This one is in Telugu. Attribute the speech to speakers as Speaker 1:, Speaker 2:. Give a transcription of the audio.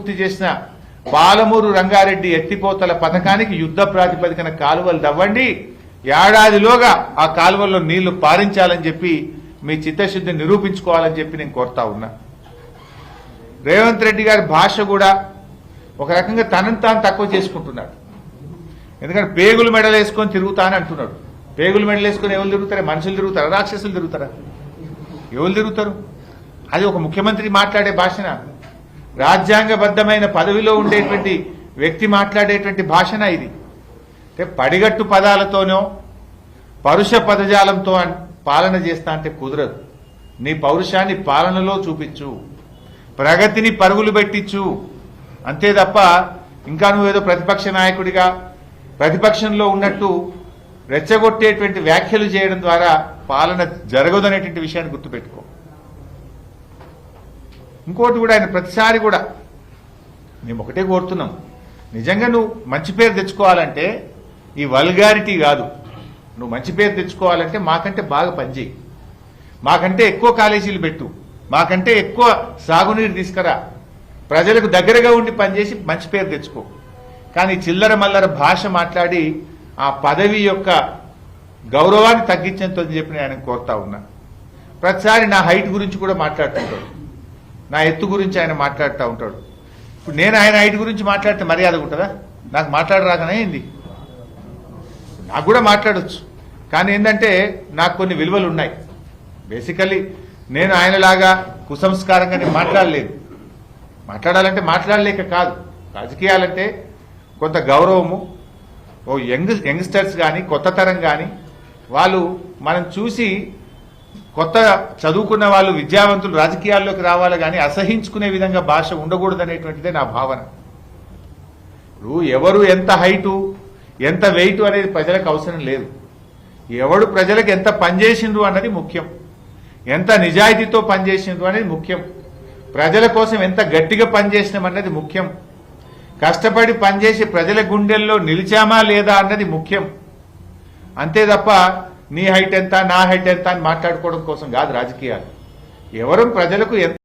Speaker 1: పూర్తి చేసిన పాలమూరు రంగారెడ్డి ఎత్తిపోతల పథకానికి యుద్ధ ప్రాతిపదికన కాలువలు తవ్వండి, ఏడాదిలోగా ఆ కాలువల్లో నీళ్లు పారించాలని చెప్పి మీ చిత్తశుద్ధిని నిరూపించుకోవాలని చెప్పి నేను కోరుతా ఉన్నా. రేవంత్ రెడ్డి గారి భాష కూడా ఒక రకంగా తనను తాను తక్కువ చేసుకుంటున్నాడు. ఎందుకంటే పేగులు మెడలు వేసుకొని తిరుగుతానని అంటున్నాడు. పేగులు మెడలు వేసుకొని ఎవరు తిరుగుతారా? మనుషులు తిరుగుతారా? రాక్షసులు తిరుగుతారా? ఎవరు తిరుగుతారు? అది ఒక ముఖ్యమంత్రి మాట్లాడే భాషన? రాజ్యాంగబద్ధమైన పదవిలో ఉండేటువంటి వ్యక్తి మాట్లాడేటువంటి భాషన ఇది? పడిగట్టు పదాలతోనో పరుష పదజాలంతో పాలన చేస్తా అంటే కుదరదు. నీ పౌరుషాన్ని పాలనలో చూపించు, ప్రగతిని పరుగులు పెట్టించు, అంతే తప్ప ఇంకా నువ్వేదో ప్రతిపక్ష నాయకుడిగా ప్రతిపక్షంలో ఉన్నట్టు రెచ్చగొట్టేటువంటి వ్యాఖ్యలు చేయడం ద్వారా పాలన జరగదనేటువంటి విషయాన్ని గుర్తుపెట్టుకో. ఇంకోటి కూడా ఆయన ప్రతిసారి కూడా మేము ఒకటే కోరుతున్నాం, నిజంగా నువ్వు మంచి పేరు తెచ్చుకోవాలంటే ఈ వల్గారిటీ కాదు. నువ్వు మంచి పేరు తెచ్చుకోవాలంటే మాకంటే బాగా పనిచేయి, మాకంటే ఎక్కువ కాలేజీలు పెట్టు, మాకంటే ఎక్కువ సాగునీరు తీసుకురా, ప్రజలకు దగ్గరగా ఉండి పనిచేసి మంచి పేరు తెచ్చుకో. కానీ చిల్లర మల్లర భాష మాట్లాడి ఆ పదవి యొక్క గౌరవాన్ని తగ్గించని చెప్పి ఆయన కోరుతా ఉన్నా. ప్రతిసారి నా హైట్ గురించి కూడా మాట్లాడుతుంటాడు, నా ఎత్తు గురించి ఆయన మాట్లాడుతూ ఉంటాడు. ఇప్పుడు నేను ఆయన హైట్ గురించి మాట్లాడితే మర్యాద ఉంటుందా? నాకు మాట్లాడరాకనే ఏంది? నాకు కూడా మాట్లాడొచ్చు, కానీ ఏంటంటే నాకు కొన్ని విలువలు ఉన్నాయి. బేసికల్లీ నేను ఆయనలాగా కుసంస్కారంగా నేను మాట్లాడలేదు. మాట్లాడాలంటే మాట్లాడలేక కాదు, రాజకీయాలంటే కొంత గౌరవము. ఓ యంగ్స్టర్స్ కానీ కొత్త తరం కానీ వాళ్ళు మనం చూసి కొత్త చదువుకున్న వాళ్ళు విద్యావంతులు రాజకీయాల్లోకి రావాలి, కానీ అసహించుకునే విధంగా భాష ఉండకూడదనేటువంటిదే నా భావన. ఇప్పుడు ఎవరు ఎంత హైటు ఎంత వెయిట్ అనేది ప్రజలకు అవసరం లేదు. ఎవడు ప్రజలకు ఎంత పనిచేసిండ్రు అన్నది ముఖ్యం, ఎంత నిజాయితీతో పనిచేసిండ్రు అనేది ముఖ్యం, ప్రజల కోసం ఎంత గట్టిగా పనిచేసినాం అన్నది ముఖ్యం, కష్టపడి పనిచేసి ప్రజల గుండెల్లో నిలిచామా లేదా అన్నది ముఖ్యం. అంతే తప్ప నీ హైట్ ఎంత నా హైట్ ఎంత అని మాట్లాడుకోవడం కోసం కాదు రాజకీయాలు. ఎవరు ప్రజలకు ఎంత